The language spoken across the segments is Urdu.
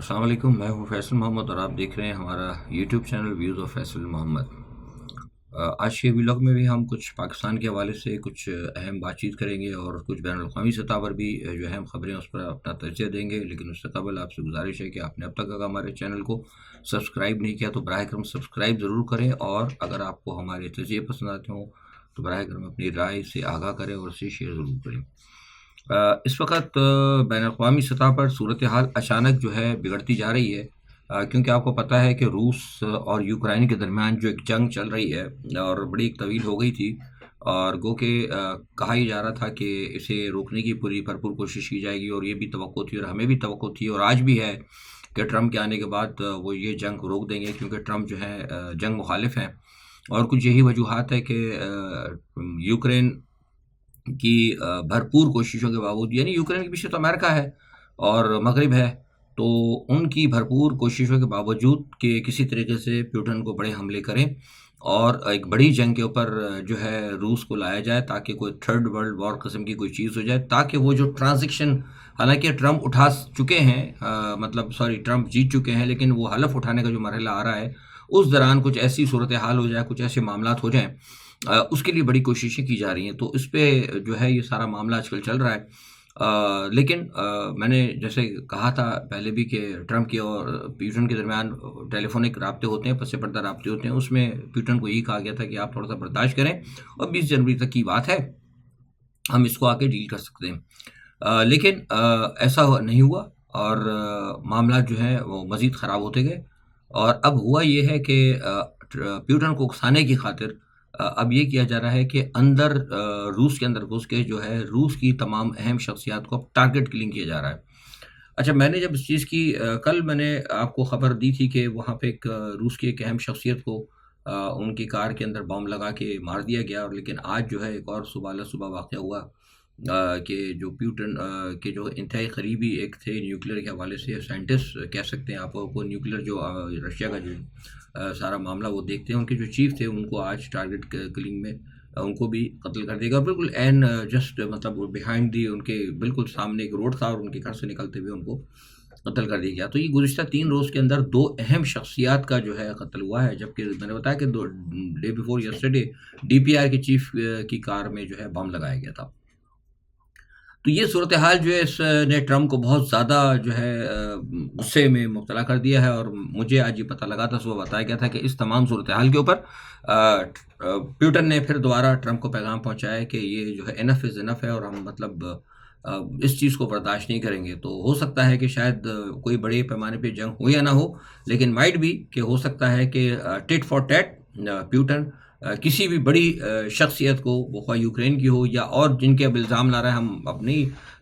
السلام علیکم، میں ہوں فیصل محمد اور آپ دیکھ رہے ہیں ہمارا YouTube channel views of Faisal Muhammad. آج کے ولاگ میں بھی ہم کچھ پاکستان کے حوالے سے کچھ اہم بات چیت کریں گے اور کچھ بین الاقوامی سطح پر بھی جو اہم خبریں اس پر اپنا تجزیہ دیں گے، لیکن اس سے قبل آپ سے گزارش ہے کہ آپ نے اب تک اگر ہمارے چینل کو سبسکرائب نہیں کیا تو براہ کرم سبسکرائب ضرور کریں، اور اگر آپ کو ہمارے تجزیے پسند آتے ہوں تو براہ کرم اپنی رائے سے آگاہ کریں اور اسے شیئر ضرور کریں۔ اس وقت بین الاقوامی سطح پر صورتحال اچانک جو ہے بگڑتی جا رہی ہے، کیونکہ آپ کو پتہ ہے کہ روس اور یوکرائن کے درمیان جو ایک جنگ چل رہی ہے اور بڑی ایک طویل ہو گئی تھی، اور گو کہ کہا ہی جا رہا تھا کہ اسے روکنے کی پوری بھرپور کوشش کی جائے گی، اور یہ بھی توقع تھی اور ہمیں بھی توقع تھی اور آج بھی ہے کہ ٹرمپ کے آنے کے بعد وہ یہ جنگ روک دیں گے، کیونکہ ٹرمپ جو ہے جنگ مخالف ہیں، اور کچھ یہی وجوہات ہے کہ یوکرین کی بھرپور کوششوں کے باوجود، یعنی یوکرین کے پیچھے تو امریکہ ہے اور مغرب ہے، تو ان کی بھرپور کوششوں کے باوجود کہ کسی طریقے سے پیوٹن کو بڑے حملے کریں اور ایک بڑی جنگ کے اوپر جو ہے روس کو لایا جائے، تاکہ کوئی تھرڈ ورلڈ وار قسم کی کوئی چیز ہو جائے، تاکہ وہ جو ٹرانزیکشن، حالانکہ ٹرمپ اٹھا چکے ہیں، ٹرمپ جیت چکے ہیں، لیکن وہ حلف اٹھانے کا جو مرحلہ آ رہا ہے اس دوران کچھ ایسی صورتحال ہو جائے، کچھ ایسے معاملات ہو جائیں، اس کے لیے بڑی کوششیں کی جا رہی ہیں، تو اس پہ جو ہے یہ سارا معاملہ آج کل چل رہا ہے۔ لیکن میں نے جیسے کہا تھا پہلے بھی کہ ٹرمپ کے اور پیوٹن کے درمیان ٹیلی فونک رابطے ہوتے ہیں، پس پردہ رابطے ہوتے ہیں، اس میں پیوٹن کو یہی کہا گیا تھا کہ آپ تھوڑا سا برداشت کریں اور 20 جنوری تک کی بات ہے، ہم اس کو آ کے ڈیل کر سکتے ہیں، لیکن ایسا نہیں ہوا، اور معاملات جو ہیں وہ مزید خراب ہوتے گئے، اور اب ہوا یہ ہے کہ پیوٹن کو اکسانے کی خاطر اب یہ کیا جا رہا ہے کہ روس کے اندر گھس کے جو ہے روس کی تمام اہم شخصیات کو اب ٹارگٹ کلنگ کیا جا رہا ہے۔ اچھا، میں نے جب اس چیز کی کل میں نے آپ کو خبر دی تھی کہ وہاں پہ ایک روس کی ایک اہم شخصیت کو ان کی کار کے اندر بم لگا کے مار دیا گیا، اور لیکن آج جو ہے ایک اور صبح واقعہ ہوا کہ جو پیوٹن کے جو انتہائی قریبی ایک تھے نیوکلیر کے حوالے سے، سائنٹسٹ کہہ سکتے ہیں آپ کو، نیوکلیر جو رشیا کا جو سارا معاملہ وہ دیکھتے ہیں، ان کے جو چیف تھے ان کو آج ٹارگٹ کلنگ میں ان کو بھی قتل کر دیا گیا، بالکل این جسٹ بیہائنڈ دی، ان کے بالکل سامنے ایک روڈ تھا اور ان کے گھر سے نکلتے ہوئے ان کو قتل کر دیا گیا۔ تو یہ گزشتہ 3 روز کے اندر 2 اہم شخصیات کا جو ہے قتل ہوا ہے، جبکہ میں نے بتایا کہ day before yesterday D P R کے چیف کی کار میں جو ہے بم لگایا گیا تھا۔ تو یہ صورتحال جو ہے اس نے ٹرمپ کو بہت زیادہ جو ہے غصے میں مبتلا کر دیا ہے، اور مجھے آج یہ پتہ لگا تھا، صبح بتایا گیا تھا کہ اس تمام صورتحال کے اوپر پیوٹن نے پھر دوبارہ ٹرمپ کو پیغام پہنچایا کہ یہ جو ہے انف از انف ہے، اور ہم اس چیز کو برداشت نہیں کریں گے۔ تو ہو سکتا ہے کہ شاید کوئی بڑے پیمانے پہ جنگ ہو یا نہ ہو، لیکن مائٹ بھی کہ ہو سکتا ہے کہ ٹیٹ فار ٹیٹ پیوٹن کسی بھی بڑی شخصیت کو، وہ خواہ یوکرین کی ہو یا اور جن کے اب الزام لا رہے ہیں، ہم اپنے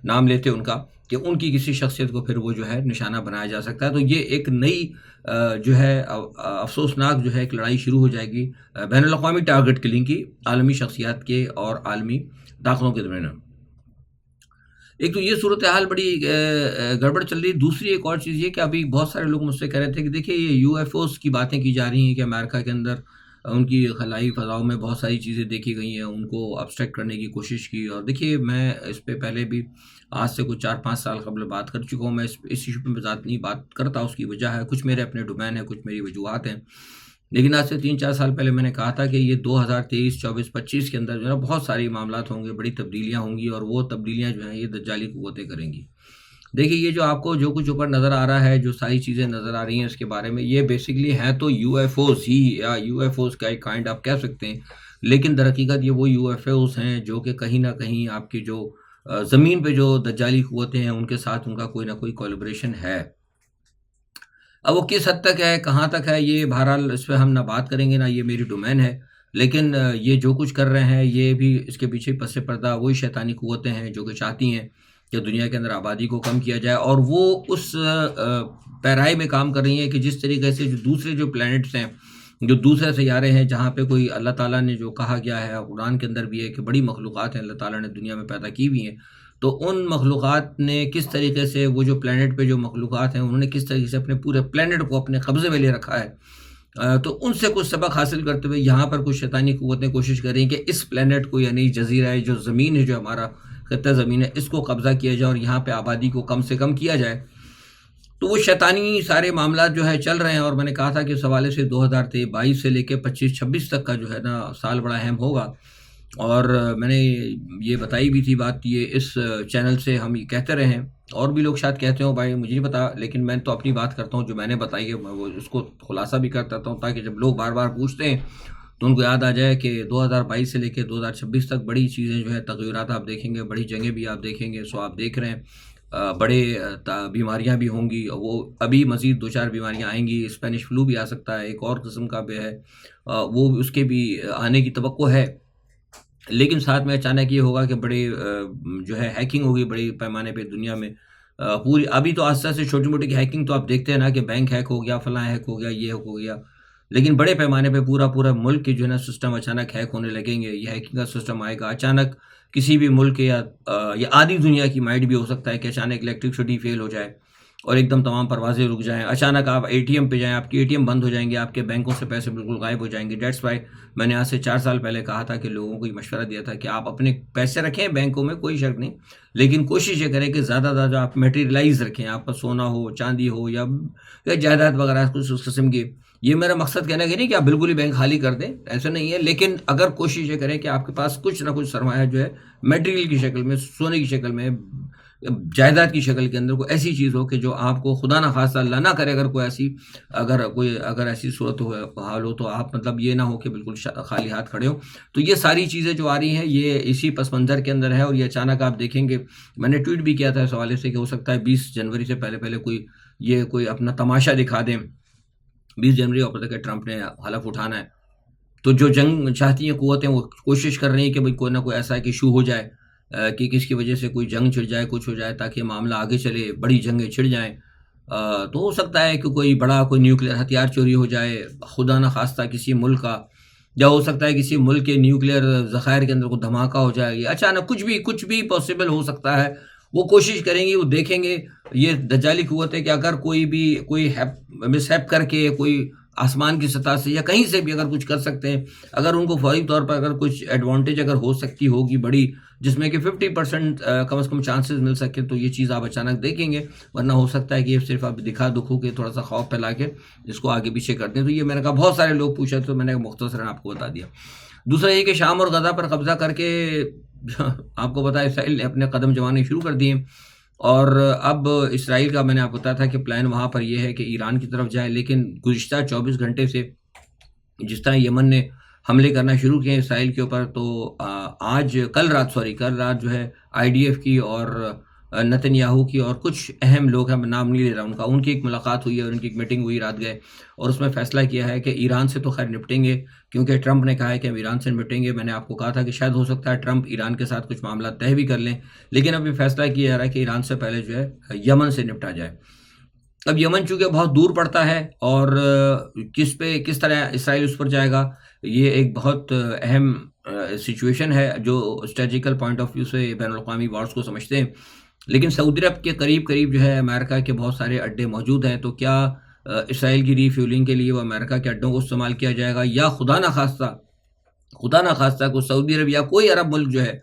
نام لیتے ان کا، کہ ان کی کسی شخصیت کو پھر وہ جو ہے نشانہ بنایا جا سکتا ہے۔ تو یہ ایک نئی جو ہے افسوسناک جو ہے ایک لڑائی شروع ہو جائے گی بین الاقوامی ٹارگٹ کلنگ کی، عالمی شخصیات کے اور عالمی طاقتوں کے درمیان۔ ایک تو یہ صورتحال بڑی گڑبڑ چل رہی ہے، دوسری ایک اور چیز یہ کہ ابھی بہت سارے لوگ مجھ سے کہہ رہے تھے کہ دیکھیے یہ یو ایف اوز کی باتیں کی جا رہی ہیں کہ امریکہ کے اندر ان کی خلائی فضاؤں میں بہت ساری چیزیں دیکھی گئی ہیں، ان کو ابسٹریکٹ کرنے کی کوشش کی، اور دیکھیے میں اس پہ پہلے بھی آج سے کچھ 4-5 سال قبل بات کر چکا ہوں، میں اس ایشو پہ ذات نہیں بات کرتا، اس کی وجہ ہے کچھ میرے اپنے ڈومین ہیں، کچھ میری وجوہات ہیں، لیکن آج سے 3-4 سال پہلے میں نے کہا تھا کہ یہ 2023 24 25 کے اندر جو ہے بہت ساری معاملات ہوں گے، بڑی تبدیلیاں ہوں گی، اور وہ تبدیلیاں جو ہیں یہ دجالی قوتیں کریں گی۔ دیکھیے یہ جو آپ کو جو کچھ اوپر نظر آ رہا ہے، جو ساری چیزیں نظر آ رہی ہیں اس کے بارے میں، یہ بیسکلی ہے تو یو ایف اوز ہی، یا یو ایف اوز کا ایک کائنڈ آپ کہہ سکتے ہیں، لیکن در حقیقت یہ وہ یو ایف اوز ہیں جو کہ کہیں نہ کہیں آپ کی جو زمین پہ جو دجالی قوتیں ہیں ان کے ساتھ ان کا کوئی نہ کوئی کولیبریشن ہے۔ اب وہ کس حد تک ہے، کہاں تک ہے، یہ بہرحال اس پہ ہم نہ بات کریں گے، نہ یہ میری ڈومین ہے، لیکن یہ جو کچھ کر رہے ہیں یہ بھی اس کے پیچھے پس پردہ وہی شیطانی قوتیں ہیں جو کہ چاہتی ہیں کہ دنیا کے اندر آبادی کو کم کیا جائے، اور وہ اس پیرائی میں کام کر رہی ہیں کہ جس طریقے سے جو دوسرے جو پلانٹس ہیں، جو دوسرے سیارے ہیں، جہاں پہ کوئی اللہ تعالیٰ نے جو کہا گیا ہے قرآن کے اندر بھی ہے کہ بڑی مخلوقات ہیں اللہ تعالیٰ نے دنیا میں پیدا کی ہوئی ہیں، تو ان مخلوقات نے کس طریقے سے، وہ جو پلانٹ پہ جو مخلوقات ہیں انہوں نے کس طریقے سے اپنے پورے پلانٹ کو اپنے قبضے میں لے رکھا ہے، تو ان سے کچھ سبق حاصل کرتے ہوئے یہاں پر کچھ شیطانی قوتیں کوشش کر رہی ہیں کہ اس پلانٹ کو، یعنی جزیرہ ہے، جو زمین ہے، جو ہمارا خطہ زمین ہے، اس کو قبضہ کیا جائے اور یہاں پہ آبادی کو کم سے کم کیا جائے۔ تو وہ شیطانی سارے معاملات جو ہے چل رہے ہیں، اور میں نے کہا تھا کہ اس حوالے سے 2022 سے لے کے 25-26 تک کا جو ہے نا سال بڑا اہم ہوگا، اور میں نے یہ بتائی بھی تھی بات، یہ اس چینل سے ہم یہ کہتے رہے ہیں، اور بھی لوگ شاید کہتے ہوں بھائی، مجھے نہیں پتا، لیکن میں تو اپنی بات کرتا ہوں جو میں نے بتائی ہے، میں وہ اس کو خلاصہ بھی کرتا ہوں تاکہ جب لوگ بار بار پوچھتے ہیں تو ان کو یاد آ جائے کہ 2022 سے لے کے 2026 تک بڑی چیزیں جو ہے تغیرات آپ دیکھیں گے، بڑی جنگیں بھی آپ دیکھیں گے، سو آپ دیکھ رہے ہیں بڑے بیماریاں بھی ہوں گی، وہ ابھی مزید 2-4 بیماریاں آئیں گی، اسپینش فلو بھی آ سکتا ہے، ایک اور قسم کا بھی ہے، وہ اس کے بھی آنے کی توقع ہے، لیکن ساتھ میں اچانک یہ ہوگا کہ بڑے جو ہے ہیکنگ ہوگی بڑے پیمانے پہ دنیا میں، پوری ابھی تو آستے آستے چھوٹی موٹی کی ہیکنگ تو آپ دیکھتے ہیں نا کہ بینک ہیک ہو گیا، فلاں ہیک ہو گیا، یہ ہیک ہو گیا، لیکن بڑے پیمانے پہ پورا پورا ملک کے جو ہے نا سسٹم اچانک ہیک ہونے لگیں گے، یہ ہیکنگ کا سسٹم آئے گا اچانک، کسی بھی ملک یا آدھی دنیا کی مائٹ بھی ہو سکتا ہے کہ اچانک الیکٹرکسٹی فیل ہو جائے اور ایک دم تمام پروازیں رک جائیں، اچانک آپ اے ٹی ایم پہ جائیں، آپ کے اے ٹی ایم بند ہو جائیں گے، آپ کے بینکوں سے پیسے بالکل غائب ہو جائیں گے. دیٹس وائی میں نے آج سے 4 سال پہلے کہا تھا کہ لوگوں کو یہ مشورہ دیا تھا کہ آپ اپنے پیسے رکھیں بینکوں میں، کوئی شک نہیں، لیکن کوشش یہ کریں کہ زیادہ سے زیادہ آپ میٹیریلائز رکھیں، آپ کا سونا ہو، چاندی ہو، یا جائیداد وغیرہ کچھ اس قسم کی. یہ میرا مقصد کہنا کہ نہیں کہ آپ بالکل ہی بینک خالی کر دیں، ایسا نہیں ہے، لیکن اگر کوشش یہ کریں کہ آپ کے پاس کچھ نہ کچھ سرمایہ جو ہے میٹیریل کی شکل میں، سونے کی شکل میں، جائیداد کی شکل کے اندر کوئی ایسی چیز ہو کہ جو آپ کو خدا نہ خواستہ اللہ نہ کرے اگر ایسی صورت حال ہو تو آپ مطلب یہ نہ ہو کہ بالکل خالی ہاتھ کھڑے ہو. تو یہ ساری چیزیں جو آ رہی ہیں یہ اسی پس منظر کے اندر ہے، اور یہ اچانک آپ دیکھیں گے، میں نے ٹویٹ بھی کیا تھا اس حوالے سے کہ ہو سکتا ہے 20 جنوری سے پہلے کوئی اپنا تماشا دکھا دیں. 20 جنوری اور پتہ کہ ٹرمپ نے حلف اٹھانا ہے، تو جو جنگ چاہتی ہیں قوتیں وہ کوشش کر رہی ہیں کہ بھئی کوئی نہ کوئی ایسا ایک ایشو ہو جائے کہ کس کی وجہ سے کوئی جنگ چھڑ جائے، کچھ ہو جائے، تاکہ معاملہ آگے چلے، بڑی جنگیں چھڑ جائیں. تو ہو سکتا ہے کہ کوئی نیوکلیئر ہتھیار چوری ہو جائے خدا نہ خواستہ کسی ملک کا، یا ہو سکتا ہے کسی ملک کے نیوکلیئر ذخائر کے اندر کوئی دھماکہ ہو جائے، یا اچانک کچھ بھی پاسبل ہو سکتا ہے. وہ کوشش کریں گے، وہ دیکھیں گے. یہ دجالی قوت ہے کہ اگر کوئی مس ہیپ کر کے کوئی آسمان کی سطح سے یا کہیں سے بھی اگر کچھ کر سکتے ہیں، اگر ان کو فوری طور پر اگر کچھ ایڈوانٹیج اگر ہو سکتی ہوگی بڑی، جس میں کہ 50% کم از کم چانسز مل سکے، تو یہ چیز آپ اچانک دیکھیں گے. ورنہ ہو سکتا ہے کہ یہ صرف آپ دکھا دکھو کے تھوڑا سا خوف پھیلا کے اس کو آگے پیچھے کرتے ہیں. تو یہ میں نے کہا بہت سارے لوگ پوچھا تو میں نے مختصراً آپ کو بتا دیا. دوسرا یہ کہ شام اور غزہ پر قبضہ کر کے آپ کو پتا ہے اسرائیل نے اپنے قدم جمانے شروع کر دیے، اور اب اسرائیل کا میں نے آپ کو بتایا تھا کہ پلان وہاں پر یہ ہے کہ ایران کی طرف جائے، لیکن گزشتہ 24 گھنٹے سے جس طرح یمن نے حملے کرنا شروع کیے اسرائیل کے اوپر، تو کل رات جو ہے آئی ڈی ایف کی اور نتن یاہو کی اور کچھ اہم لوگ ہیں، میں نام نہیں لے رہا ان کا، ان کی ایک ملاقات ہوئی ہے اور ان کی ایک میٹنگ ہوئی، رات گئے، اور اس میں فیصلہ کیا ہے کہ ایران سے تو خیر نپٹیں گے، کیونکہ ٹرمپ نے کہا ہے کہ ہم ایران سے نپٹیں گے. میں نے آپ کو کہا تھا کہ شاید ہو سکتا ہے ٹرمپ ایران کے ساتھ کچھ معاملات طے بھی کر لیں، لیکن اب یہ فیصلہ کیا جا رہا ہے کہ ایران سے پہلے جو ہے یمن سے نپٹا جائے. اب یمن چونکہ بہت دور پڑتا ہے، اور کس طرح اسرائیل اس پر جائے گا، یہ ایک بہت اہم سچویشن ہے جو اسٹریٹجیکل پوائنٹ آف ویو سے بین الاقوامی وارز کو سمجھتے ہیں. لیکن سعودی عرب کے قریب جو ہے امریکہ کے بہت سارے اڈے موجود ہیں، تو کیا اسرائیل کی ری فیولنگ کے لیے وہ امریکہ کے اڈوں کو استعمال کیا جائے گا، یا خدا نہ خواستہ کو سعودی عرب یا کوئی عرب ملک جو ہے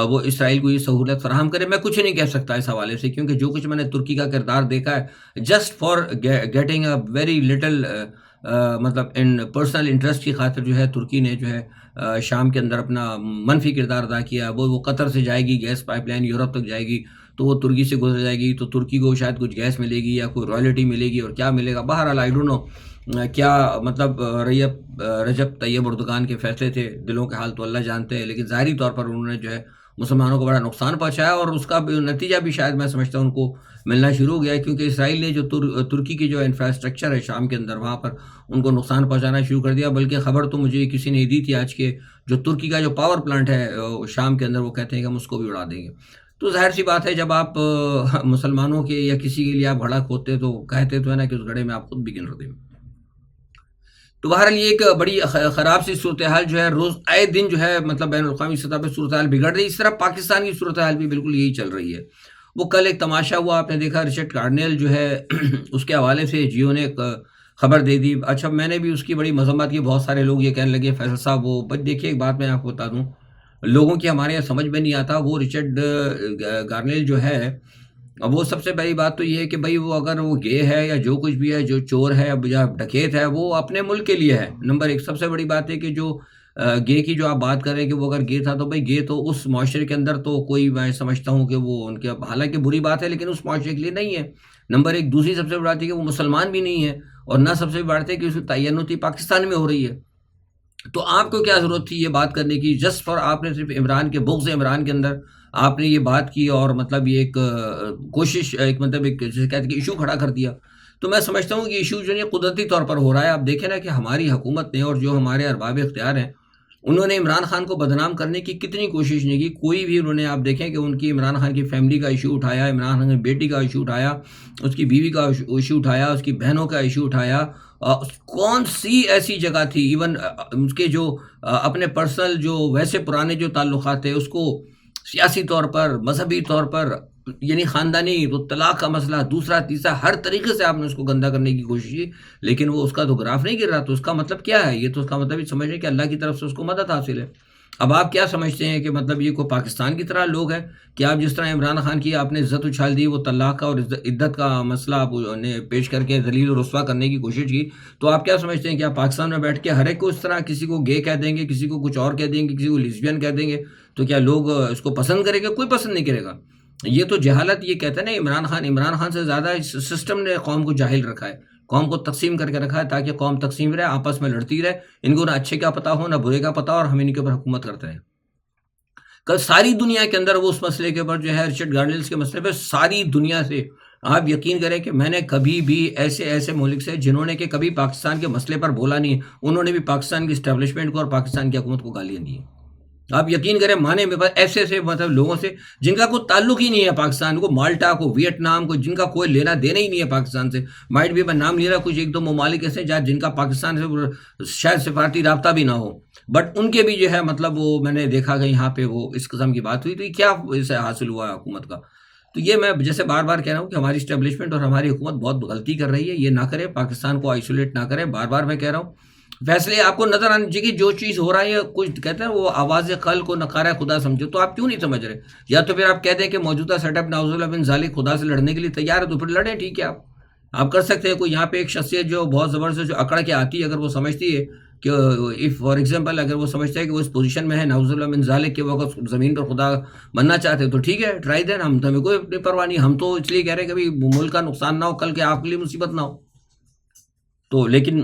وہ اسرائیل کو یہ سہولت فراہم کرے. میں کچھ نہیں کہہ سکتا اس حوالے سے، کیونکہ جو کچھ میں نے ترکی کا کردار دیکھا ہے، just for getting a very little مطلب ان پرسنل انٹرسٹ کی خاطر جو ہے ترکی نے جو ہے شام کے اندر اپنا منفی کردار ادا کیا. وہ قطر سے جائے گی گیس پائپ لائن، یورپ تک جائے گی، تو وہ ترکی سے گزر جائے گی، تو ترکی کو شاید کچھ گیس ملے گی یا کوئی رائلٹی ملے گی، اور کیا ملے گا بہرحال آئی ڈونٹ نو کیا مطلب رجب طیب اردگان کے فیصلے تھے، دلوں کے حال تو اللہ جانتے ہیں، لیکن ظاہری طور پر انہوں نے جو ہے مسلمانوں کو بڑا نقصان پہنچایا، اور اس کا نتیجہ بھی شاید میں سمجھتا ہوں ان کو ملنا شروع ہو گیا ہے، کیونکہ اسرائیل نے جو ترکی کی جو انفراسٹرکچر ہے شام کے اندر وہاں پر ان کو نقصان پہنچانا شروع کر دیا. بلکہ خبر تو مجھے کسی نے دی تھی آج کے، جو ترکی کا جو پاور پلانٹ ہے شام کے اندر، وہ کہتے ہیں کہ ہم اس کو بھی اڑا دیں گے. تو ظاہر سی بات ہے جب آپ مسلمانوں کے یا کسی کے لیے آپ گھڑا کھودتے تو کہتے تو ہے نا کہ اس گھڑے میں آپ خود بھی گن رہتے ہیں. تو بہرحال یہ ایک بڑی خراب سی صورتحال جو ہے روز آئے دن جو ہے مطلب بین الاقوامی سطح پہ صورتحال بگڑ رہی ہے. اس طرح پاکستان کی صورتحال بھی بالکل یہی چل رہی ہے. وہ کل ایک تماشا ہوا، آپ نے دیکھا رچرڈ کارنیل جو ہے اس کے حوالے سے جیو نے ایک خبر دے دی. اچھا میں نے بھی اس کی بڑی مذمت کی، بہت سارے لوگ یہ کہنے لگے فیصل صاحب وہ دیکھیے ایک بات میں آپ کو بتا دوں، لوگوں کی ہمارے یہاں سمجھ میں نہیں آتا. وہ رچرڈ کارنیل جو ہے اب وہ سب سے بڑی بات تو یہ ہے کہ بھائی وہ اگر وہ گے ہے یا جو کچھ بھی ہے، جو چور ہے یا ڈکیت ہے، وہ اپنے ملک کے لیے ہے۔ نمبر ایک سب سے بڑی بات ہے کہ جو گے کی جو آپ بات کر رہے ہیں کہ وہ اگر گے تھا تو بھائی گے تو اس معاشرے کے اندر تو کوئی، میں سمجھتا ہوں کہ وہ ان کے، حالانکہ بری بات ہے لیکن اس معاشرے کے لیے نہیں ہے۔ نمبر ایک دوسری سب سے بڑی بات ہے کہ وہ مسلمان بھی نہیں ہے، اور نہ سب سے بڑی بات ہے کہ اس کی تعیناتی پاکستان میں ہو رہی ہے۔ تو آپ کو کیا ضرورت تھی یہ بات کرنے کی؟ جسٹ فار آپ نے صرف عمران کے بغض عمران کے اندر آپ نے یہ بات کی، اور مطلب یہ ایک کوشش، ایک مطلب ایک جسے کہتے ہیں کہ ایشو کھڑا کر دیا۔ تو میں سمجھتا ہوں کہ ایشو جو ہے قدرتی طور پر ہو رہا ہے۔ آپ دیکھیں نا کہ ہماری حکومت نے اور جو ہمارے ارباب اختیار ہیں، انہوں نے عمران خان کو بدنام کرنے کی کتنی کوشش نہیں کی، کوئی بھی انہوں نے، آپ دیکھیں کہ ان کی عمران خان کی فیملی کا ایشو اٹھایا، عمران خان کی بیٹی کا ایشو اٹھایا، اس کی بیوی کا ایشو اٹھایا، اس کی بہنوں کا ایشو اٹھایا۔ کون سی ایسی جگہ تھی، ایون اس کے جو اپنے پرسنل جو ویسے پرانے جو تعلقات تھے، اس کو سیاسی طور پر، مذہبی طور پر، یعنی خاندانی تو طلاق کا مسئلہ، دوسرا تیسرا، ہر طریقے سے آپ نے اس کو گندا کرنے کی کوشش کی، لیکن وہ اس کا تو گراف نہیں گر رہا۔ تو اس کا مطلب کیا ہے؟ یہ تو اس کا مطلب یہ سمجھ رہے کہ اللہ کی طرف سے اس کو مدد حاصل ہے۔ اب آپ کیا سمجھتے ہیں کہ مطلب یہ کوئی پاکستان کی طرح لوگ ہیں کہ آپ جس طرح عمران خان کی آپ نے عزت اچھال دی، وہ طلاق کا اور عدت کا مسئلہ آپ نے پیش کر کے ذلیل و رسوا کرنے کی کوشش کی، تو آپ کیا سمجھتے ہیں کہ آپ پاکستان میں بیٹھ کے ہر ایک کو اس طرح کسی کو گے کہہ دیں گے، کسی کو کچھ اور کہہ دیں گے، کسی کو لیسبین کہہ دیں گے، تو کیا لوگ اس کو پسند کریں گے؟ کوئی پسند نہیں کرے گا۔ یہ تو جہالت، یہ کہتے ہیں نا عمران خان سے زیادہ اس سسٹم نے قوم کو جاہل رکھا ہے، قوم کو تقسیم کر کے رکھا ہے، تاکہ قوم تقسیم رہے، آپس میں لڑتی رہے، ان کو نہ اچھے کا پتہ ہو نہ برے کا پتہ ہو، اور ہم ان کے اوپر حکومت کرتے ہیں۔ کل ساری دنیا کے اندر وہ اس مسئلے کے اوپر جو ہے رچرڈ گارڈنلز کے مسئلے پہ ساری دنیا سے، آپ یقین کریں کہ میں نے کبھی بھی ایسے ملک سے جنہوں نے کہ کبھی پاکستان کے مسئلے پر بولا نہیں، انہوں نے بھی پاکستان کی اسٹیبلشمنٹ کو اور پاکستان کی حکومت کو گالیاں دی ہیں۔ آپ یقین کریں، مانے میں ایسے مطلب لوگوں سے جن کا کوئی تعلق ہی نہیں ہے پاکستان کو، مالٹا کو، ویتنام کو، جن کا کوئی لینا دینا ہی نہیں ہے پاکستان سے، مائٹ بھی میں نام لے رہا، کچھ ایک دو ممالک ایسے جہاں جن کا پاکستان سے شاید سفارتی رابطہ بھی نہ ہو، بٹ ان کے بھی جو ہے مطلب وہ میں نے دیکھا کہ یہاں پہ وہ اس قسم کی بات ہوئی، تو یہ کیا اسے حاصل ہوا ہے حکومت کا؟ تو یہ میں جیسے بار بار کہہ رہا ہوں کہ ہماری اسٹیبلشمنٹ اور ہماری حکومت بہت غلطی کر رہی ہے، یہ نہ کرے، پاکستان کو آئسولیٹ نہ کرے، بار بار میں کہہ رہا ہوں۔ فیصلے آپ کو نظر آنے چاہیے کہ جو چیز ہو رہا ہے، کچھ کہتے ہیں وہ آواز قلب کو نقارہ خدا سمجھو، تو آپ کیوں نہیں سمجھ رہے؟ یا تو پھر آپ کہہ دیں کہ موجودہ سیٹ اپ نعوذ باللہ من ذالک خدا سے لڑنے کے لیے تیار ہے، تو پھر لڑیں، ٹھیک ہے، آپ کر سکتے ہیں۔ کوئی یہاں پہ ایک شخصیت جو بہت زبردست جو اکڑ کے آتی ہے، اگر وہ سمجھتی ہے کہ اف فار ایگزامپل اگر وہ سمجھتا ہے کہ وہ اس پوزیشن میں ہے نعوذ باللہ من ذالک کہ وہ اگر زمین پر خدا بننا چاہتے ہیں، تو ٹھیک ہے، ٹرائی دین، ہم تو ہمیں کوئی پرواہ نہیں، ہم تو اس لیے کہہ رہے ہیں کہ بھائی ملک کا نقصان نہ ہو، کل کے آپ کے لیے مصیبت نہ ہو۔ تو لیکن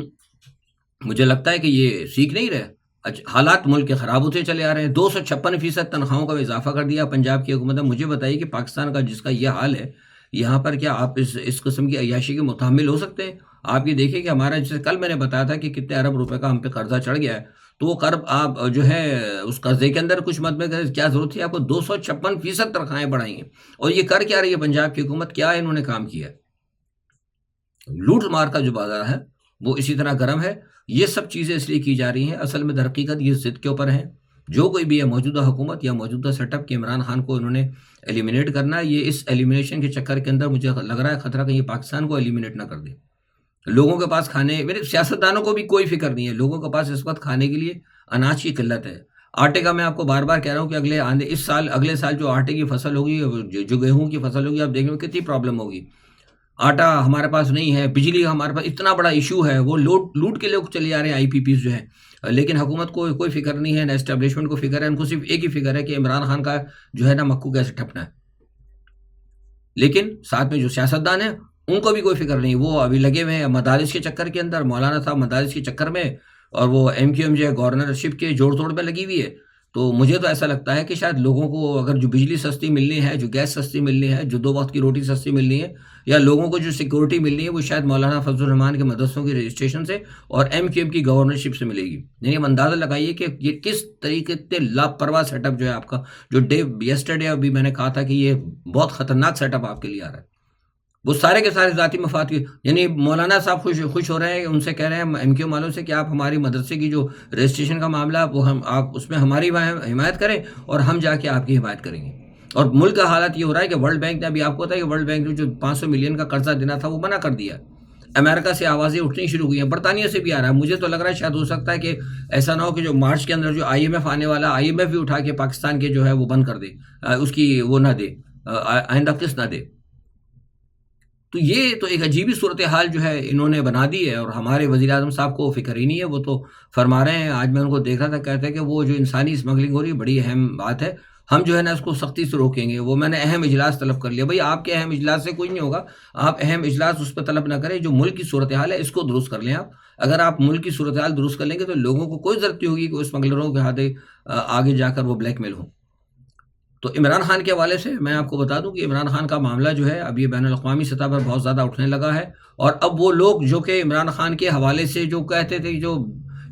مجھے لگتا ہے کہ یہ سیکھ نہیں رہے، حالات ملک کے خراب ہوتے چلے آ رہے ہیں۔ 256% تنخواہوں کا اضافہ کر دیا پنجاب کی حکومت نے۔ مجھے بتائیے کہ پاکستان کا جس کا یہ حال ہے، یہاں پر کیا آپ اس قسم کی عیاشی کے متحمل ہو سکتے ہیں؟ آپ یہ دیکھیں کہ ہمارا، جیسے کل میں نے بتایا تھا کہ کتنے ارب روپے کا ہم پہ قرضہ چڑھ گیا ہے، تو وہ قرض آپ جو ہے اس قرضے کے اندر کچھ مت میں کیا ضرورت تھی آپ کو 256% تنخواہیں بڑھائی ہیں؟ اور یہ کر کیا رہی ہے پنجاب کی حکومت؟ کیا انہوں نے کام کیا ہے؟ لوٹ مار کا جو بازار ہے وہ اسی طرح گرم ہے۔ یہ سب چیزیں اس لیے کی جا رہی ہیں، اصل میں در حقیقت یہ ضد کے اوپر ہیں۔ جو کوئی بھی ہے موجودہ حکومت یا موجودہ سیٹ اپ کے عمران خان کو انہوں نے ایلیمینیٹ کرنا ہے، یہ اس ایلیمینیشن کے چکر کے اندر مجھے لگ رہا ہے خطرہ کہ یہ پاکستان کو ایلیمینیٹ نہ کر دے۔ لوگوں کے پاس کھانے، میرے سیاستدانوں کو بھی کوئی فکر نہیں ہے، لوگوں کے پاس اس وقت کھانے کے لیے اناج کی قلت ہے۔ آٹے کا میں آپ کو بار بار کہہ رہا ہوں کہ اگلے سال جو آٹے کی فصل ہوگی، جو گیہوں کی فصل ہوگی، آپ دیکھیں گے کتنی پرابلم ہوگی۔ آٹا ہمارے پاس نہیں ہے، بجلی ہمارے پاس اتنا بڑا ایشو ہے، وہ لوٹ کے لوگ چلے جا رہے ہیں آئی پی پیز جو ہیں، لیکن حکومت کو کوئی فکر نہیں ہے، نہ اسٹیبلشمنٹ کو فکر ہے، ان کو صرف ایک ہی فکر ہے کہ عمران خان کا جو ہے نا مکو کیسے ٹھپنا ہے۔ لیکن ساتھ میں جو سیاستدان ہیں ان کو بھی کوئی فکر نہیں، وہ ابھی لگے ہوئے ہیں مدارس کے چکر کے اندر، مولانا صاحب مدارس کے چکر میں، اور وہ ایم کیو ایم جو ہے گورنرشپ کے جوڑ توڑ میں لگی ہوئی ہے۔ تو مجھے تو ایسا لگتا ہے کہ شاید لوگوں کو اگر جو بجلی سستی ملنی ہے، جو گیس سستی ملنی ہے، جو 2 وقت کی روٹی سستی ملنی ہے، یا لوگوں کو جو سیکورٹی ملنی ہے، وہ شاید مولانا فضل الرحمان کے مدرسوں کی رجسٹریشن سے اور ایم کیو ایم کی گورنرشپ سے ملے گی۔ یعنی ہم اندازہ لگائیے کہ یہ کس طریقے سے لاپرواہ سیٹ اپ جو ہے آپ کا، جو یسٹرڈے ابھی میں نے کہا تھا کہ یہ بہت خطرناک سیٹ اپ آپ کے لیے آ رہا ہے، وہ سارے کے سارے ذاتی مفاد کی، یعنی مولانا صاحب خوش ہو رہے ہیں، ان سے کہہ رہے ہیں ایم کیو والوں سے کہ آپ ہماری مدرسے کی جو رجسٹریشن کا معاملہ وہ آپ اس میں ہماری حمایت کریں، اور ہم جا کے آپ کی حمایت کریں گے۔ اور ملک کا حالت یہ ہو رہا ہے کہ ورلڈ بینک نے، ابھی آپ کو پتا ہے کہ ورلڈ بینک نے جو 500 ملین کا قرضہ دینا تھا وہ منع کر دیا۔ امریکہ سے آوازیں اٹھنی شروع ہوئی ہیں، برطانیہ سے بھی آ رہا ہے۔ مجھے تو لگ رہا ہے شاید ہو سکتا ہے کہ ایسا نہ ہو کہ جو مارچ کے اندر جو آئی ایم ایف آنے والا، آئی ایم ایف بھی اٹھا کے پاکستان کے جو ہے وہ بند کر دے، اس کی وہ نہ دے، آئندہ قسط نہ دے۔ تو یہ تو ایک عجیبی صورتحال جو ہے انہوں نے بنا دی ہے، اور ہمارے وزیر اعظم صاحب کو فکر ہی نہیں ہے. وہ تو فرما رہے ہیں، آج میں ان کو دیکھ رہا تھا، کہتے ہیں کہ وہ جو انسانی اسمگلنگ ہو رہی ہے بڑی اہم بات ہے، ہم جو ہے نا اس کو سختی سے روکیں گے. وہ میں نے اہم اجلاس طلب کر لیا. بھائی آپ کے اہم اجلاس سے کوئی نہیں ہوگا، آپ اہم اجلاس اس پہ طلب نہ کریں، جو ملک کی صورتحال ہے اس کو درست کر لیں. آپ اگر آپ ملک کی صورتحال درست کر لیں گے تو لوگوں کو کوئی ضرورت نہیں ہوگی کہ وہ اسمگلروں کے ہاتھ آگے جا کر وہ بلیک میل ہوں. تو عمران خان کے حوالے سے میں آپ کو بتا دوں کہ عمران خان کا معاملہ جو ہے اب یہ بین الاقوامی سطح پر بہت زیادہ اٹھنے لگا ہے. اور اب وہ لوگ جو کہ عمران خان کے حوالے سے جو کہتے تھے، جو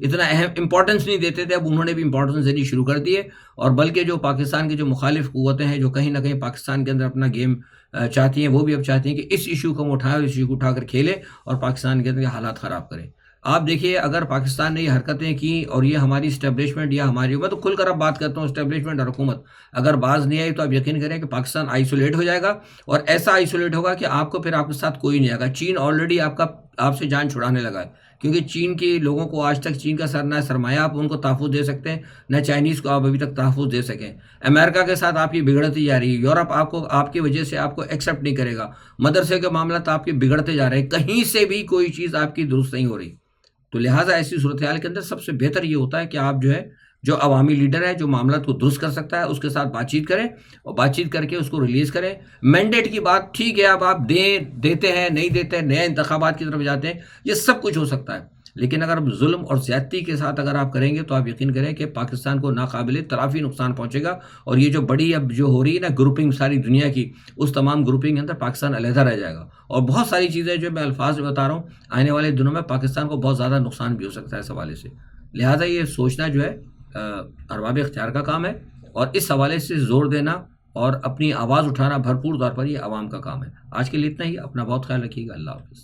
اتنا اہم امپورٹنس نہیں دیتے تھے، اب انہوں نے بھی امپورٹنس دینی شروع کر دی ہے. اور بلکہ جو پاکستان کے جو مخالف قوتیں ہیں جو کہیں نہ کہیں پاکستان کے اندر اپنا گیم چاہتی ہیں، وہ بھی اب چاہتی ہیں کہ اس ایشو کو ہم اٹھائیں اور اس ایشو کو اٹھا کر کھیلیں اور پاکستان کے اندر یہ حالات خراب کریں. آپ دیکھیے اگر پاکستان نے یہ حرکتیں کی اور یہ ہماری اسٹیبلشمنٹ یا ہماری، میں تو کھل کر اب بات کرتا ہوں، اسٹیبلشمنٹ اور حکومت اگر باز نہیں آئی تو آپ یقین کریں کہ پاکستان آئسولیٹ ہو جائے گا، اور ایسا آئسولیٹ ہوگا کہ آپ کو پھر آپ کے ساتھ کوئی نہیں آئے گا. چین آلریڈی آپ سے جان چھڑانے لگا ہے، کیونکہ چین کے لوگوں کو آج تک چین کا نہ سرمایہ آپ ان کو تحفظ دے سکتے ہیں، نہ چائنیز کو آپ ابھی تک تحفظ دے سکیں. امریکہ کے ساتھ آپ کی بگڑتی جا رہی ہے، یورپ آپ کی وجہ سے آپ کو ایکسیپٹ نہیں کرے گا، مدرسے کے معاملات آپ کے بگڑتے جا رہے ہیں، کہیں سے بھی کوئی چیز آپ کی درست نہیں ہو رہی. تو لہٰذا ایسی صورتحال کے اندر سب سے بہتر یہ ہوتا ہے کہ آپ جو ہے، جو عوامی لیڈر ہے جو معاملات کو درست کر سکتا ہے، اس کے ساتھ بات چیت کریں اور بات چیت کر کے اس کو ریلیز کریں. مینڈیٹ کی بات ٹھیک ہے، اب آپ دیتے ہیں نہیں دیتے، نئے انتخابات کی طرف جاتے ہیں، یہ سب کچھ ہو سکتا ہے. لیکن اگر ظلم اور زیادتی کے ساتھ اگر آپ کریں گے تو آپ یقین کریں کہ پاکستان کو ناقابل تلافی نقصان پہنچے گا. اور یہ جو بڑی اب جو ہو رہی ہے نا گروپنگ ساری دنیا کی، اس تمام گروپنگ کے اندر پاکستان علیحدہ رہ جائے گا. اور بہت ساری چیزیں جو میں الفاظ میں بتا رہا ہوں، آنے والے دنوں میں پاکستان کو بہت زیادہ نقصان بھی ہو سکتا ہے اس حوالے سے. لہٰذا یہ سوچنا جو ہے ارباب اختیار کا کام ہے، اور اس حوالے سے زور دینا اور اپنی آواز اٹھانا بھرپور طور پر یہ عوام کا کام ہے. آج کے لیے اتنا ہی. اپنا بہت خیال رکھیے گا. اللہ حافظ.